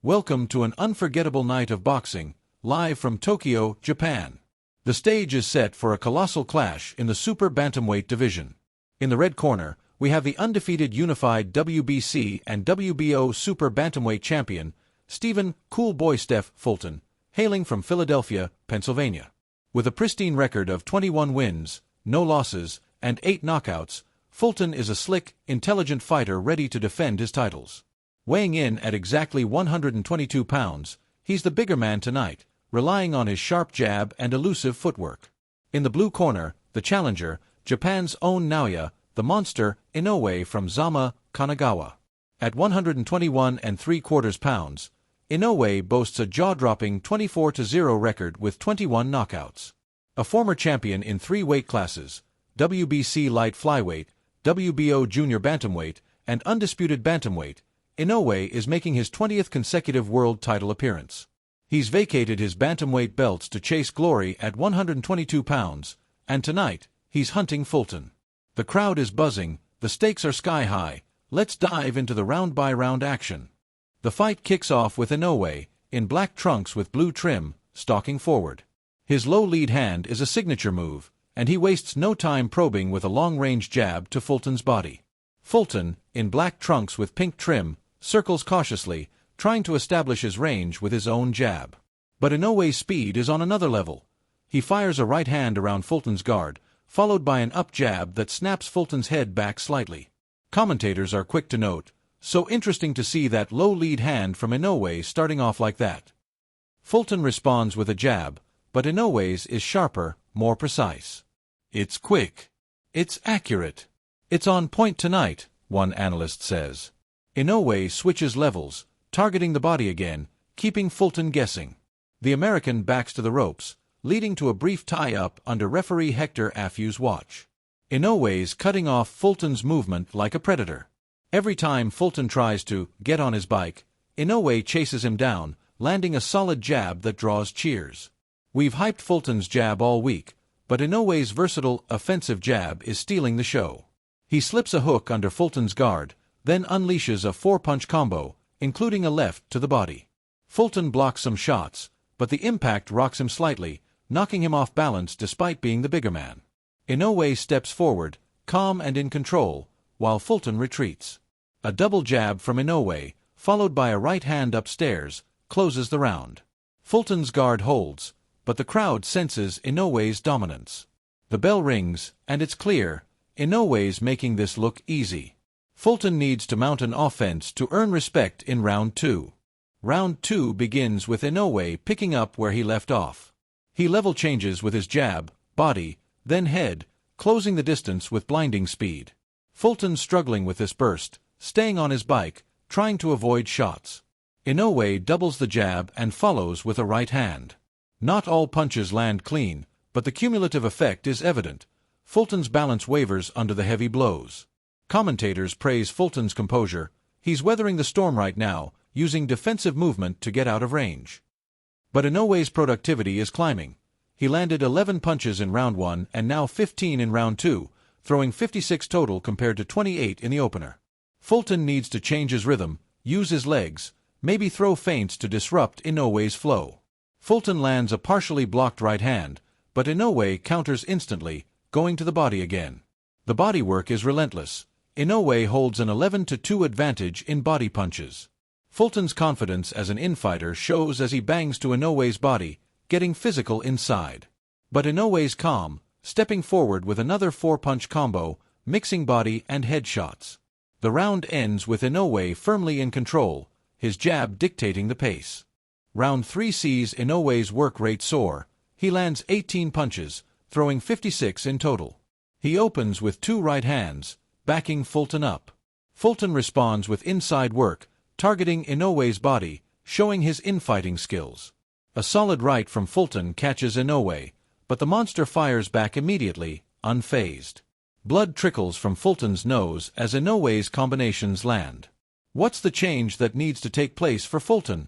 Welcome to an unforgettable night of boxing, live from Tokyo, Japan. The stage is set for a colossal clash in the super bantamweight division. In the red corner, we have the undefeated unified WBC and WBO super bantamweight champion, Stephen "Cool Boy" Steph Fulton, hailing from Philadelphia, Pennsylvania. With a pristine record of 21 wins, no losses, and 8 knockouts, Fulton is a slick, intelligent fighter ready to defend his titles. Weighing in at exactly 122 pounds, he's the bigger man tonight, relying on his sharp jab and elusive footwork. In the blue corner, the challenger, Japan's own Naoya, the monster, Inoue from Zama, Kanagawa. At 121 3/4 pounds, Inoue boasts a jaw-dropping 24-0 record with 21 knockouts. A former champion in 3 weight classes, WBC light flyweight, WBO junior bantamweight, and undisputed bantamweight, Inoue is making his 20th consecutive world title appearance. He's vacated his bantamweight belts to chase glory at 122 pounds, and tonight, he's hunting Fulton. The crowd is buzzing, the stakes are sky-high. Let's dive into the round-by-round action. The fight kicks off with Inoue, in black trunks with blue trim, stalking forward. His low lead hand is a signature move, and he wastes no time probing with a long-range jab to Fulton's body. Fulton, in black trunks with pink trim, circles cautiously, trying to establish his range with his own jab. But Inoue's speed is on another level. He fires a right hand around Fulton's guard, followed by an up jab that snaps Fulton's head back slightly. Commentators are quick to note, so interesting to see that low lead hand from Inoue starting off like that. Fulton responds with a jab, but Inoue's is sharper, more precise. It's quick. It's accurate. It's on point tonight, one analyst says. Inoue switches levels, targeting the body again, keeping Fulton guessing. The American backs to the ropes, leading to a brief tie-up under referee Hector Afew's watch. Inoue's cutting off Fulton's movement like a predator. Every time Fulton tries to get on his bike, Inoue chases him down, landing a solid jab that draws cheers. We've hyped Fulton's jab all week, but Inoue's versatile, offensive jab is stealing the show. He slips a hook under Fulton's guard, then unleashes a 4-punch combo, including a left to the body. Fulton blocks some shots, but the impact rocks him slightly, knocking him off balance despite being the bigger man. Inoue steps forward, calm and in control, while Fulton retreats. A double jab from Inoue, followed by a right hand upstairs, closes the round. Fulton's guard holds, but the crowd senses Inoue's dominance. The bell rings, and it's clear, Inoue's making this look easy. Fulton needs to mount an offense to earn respect in round 2. Round 2 begins with Inoue picking up where he left off. He level changes with his jab, body, then head, closing the distance with blinding speed. Fulton struggling with this burst, staying on his bike, trying to avoid shots. Inoue doubles the jab and follows with a right hand. Not all punches land clean, but the cumulative effect is evident. Fulton's balance wavers under the heavy blows. Commentators praise Fulton's composure. He's weathering the storm right now, using defensive movement to get out of range. But Inoue's productivity is climbing. He landed 11 punches in round 1 and now 15 in round 2, throwing 56 total compared to 28 in the opener. Fulton needs to change his rhythm, use his legs, maybe throw feints to disrupt Inoue's flow. Fulton lands a partially blocked right hand, but Inoue counters instantly, going to the body again. The body work is relentless. Inoue holds an 11-2 advantage in body punches. Fulton's confidence as an infighter shows as he bangs to Inoue's body, getting physical inside. But Inoue's calm, stepping forward with another 4-punch combo, mixing body and head shots. The round ends with Inoue firmly in control, his jab dictating the pace. Round 3 sees Inoue's work rate soar. He lands 18 punches, throwing 56 in total. He opens with 2 right hands, backing Fulton up. Fulton responds with inside work, targeting Inoue's body, showing his infighting skills. A solid right from Fulton catches Inoue, but the monster fires back immediately, unfazed. Blood trickles from Fulton's nose as Inoue's combinations land. What's the change that needs to take place for Fulton?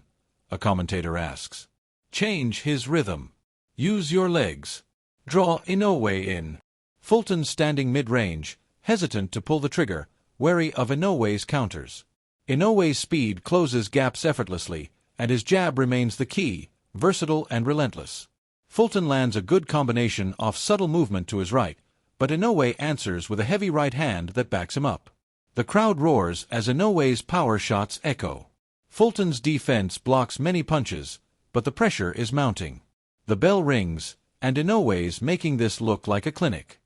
A commentator asks. Change his rhythm. Use your legs. Draw Inoue in. Fulton standing mid-range, hesitant to pull the trigger, wary of Inoue's counters. Inoue's speed closes gaps effortlessly, and his jab remains the key, versatile and relentless. Fulton lands a good combination off subtle movement to his right, but Inoue answers with a heavy right hand that backs him up. The crowd roars as Inoue's power shots echo. Fulton's defense blocks many punches, but the pressure is mounting. The bell rings, and Inoue's making this look like a clinic.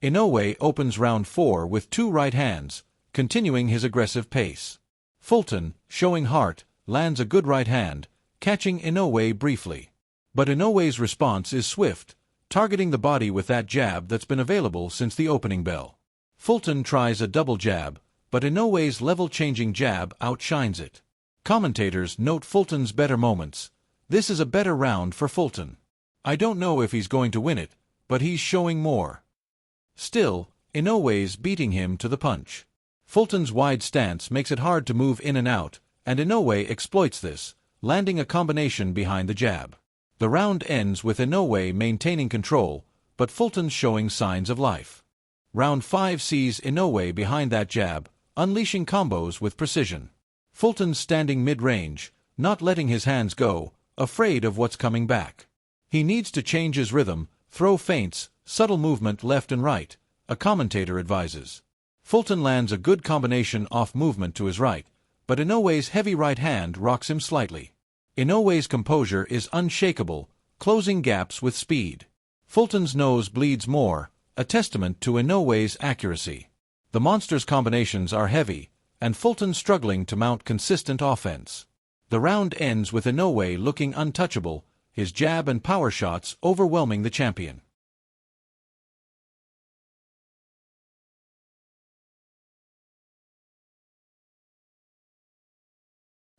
Inoue opens round 4 with 2 right hands, continuing his aggressive pace. Fulton, showing heart, lands a good right hand, catching Inoue briefly. But Inoue's response is swift, targeting the body with that jab that's been available since the opening bell. Fulton tries a double jab, but Inoue's level-changing jab outshines it. Commentators note Fulton's better moments. This is a better round for Fulton. I don't know if he's going to win it, but he's showing more. Still, Inoue's beating him to the punch. Fulton's wide stance makes it hard to move in and out, and Inoue exploits this, landing a combination behind the jab. The round ends with Inoue maintaining control, but Fulton's showing signs of life. Round 5 sees Inoue behind that jab, unleashing combos with precision. Fulton's standing mid-range, not letting his hands go, afraid of what's coming back. He needs to change his rhythm, throw feints, subtle movement left and right, a commentator advises. Fulton lands a good combination off movement to his right, but Inoue's heavy right hand rocks him slightly. Inoue's composure is unshakable, closing gaps with speed. Fulton's nose bleeds more, a testament to Inoue's accuracy. The monster's combinations are heavy, and Fulton struggling to mount consistent offense. The round ends with Inoue looking untouchable, his jab and power shots overwhelming the champion.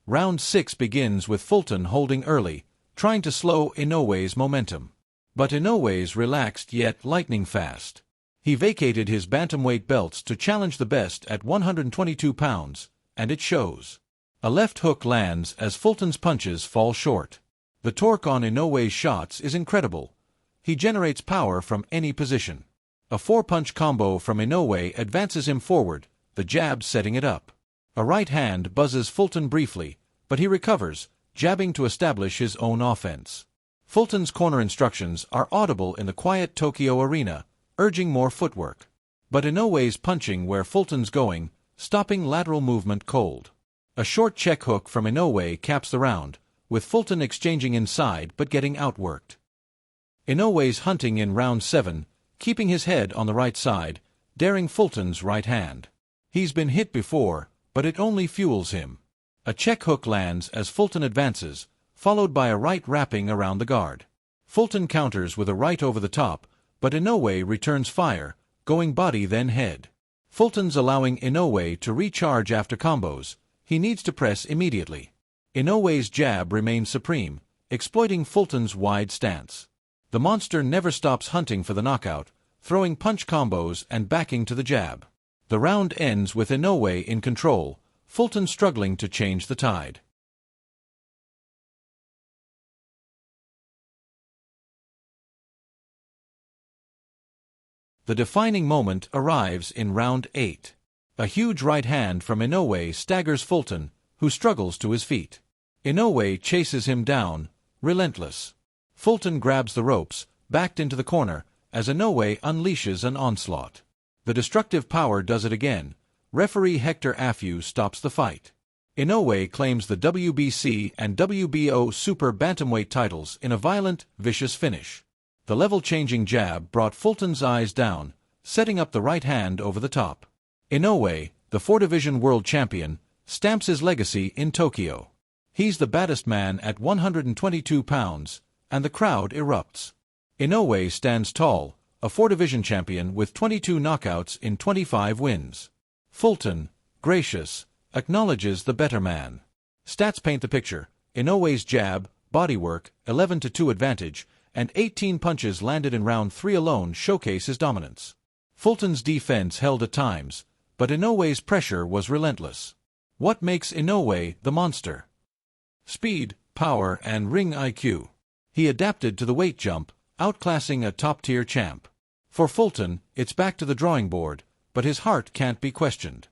Round 6 begins with Fulton holding early, trying to slow Inoue's momentum. But Inoue's relaxed yet lightning fast. He vacated his bantamweight belts to challenge the best at 122 pounds, and it shows. A left hook lands as Fulton's punches fall short. The torque on Inoue's shots is incredible. He generates power from any position. A 4-punch combo from Inoue advances him forward, the jab setting it up. A right hand buzzes Fulton briefly, but he recovers, jabbing to establish his own offense. Fulton's corner instructions are audible in the quiet Tokyo arena, urging more footwork. But Inoue's punching where Fulton's going, stopping lateral movement cold. A short check hook from Inoue caps the round, with Fulton exchanging inside but getting outworked. Inoue's hunting in round 7, keeping his head on the right side, daring Fulton's right hand. He's been hit before, but it only fuels him. A check hook lands as Fulton advances, followed by a right wrapping around the guard. Fulton counters with a right over the top, but Inoue returns fire, going body then head. Fulton's allowing Inoue to recharge after combos. He needs to press immediately. Inoue's jab remains supreme, exploiting Fulton's wide stance. The monster never stops hunting for the knockout, throwing punch combos and backing to the jab. The round ends with Inoue in control, Fulton struggling to change the tide. The defining moment arrives in round 8. A huge right hand from Inoue staggers Fulton, who struggles to his feet. Inoue chases him down, relentless. Fulton grabs the ropes, backed into the corner, as Inoue unleashes an onslaught. The destructive power does it again. Referee Hector Afiu stops the fight. Inoue claims the WBC and WBO Super Bantamweight titles in a violent, vicious finish. The level-changing jab brought Fulton's eyes down, setting up the right hand over the top. Inoue, the 4-division world champion, stamps his legacy in Tokyo. He's the baddest man at 122 pounds, and the crowd erupts. Inoue stands tall, a 4-division champion with 22 knockouts in 25 wins. Fulton, gracious, acknowledges the better man. Stats paint the picture. Inoue's jab, bodywork, 11-2 advantage, and 18 punches landed in round 3 alone showcase his dominance. Fulton's defense held at times, but Inoue's pressure was relentless. What makes Inoue the monster? Speed, power, and ring IQ. He adapted to the weight jump, outclassing a top-tier champ. For Fulton, it's back to the drawing board, but his heart can't be questioned.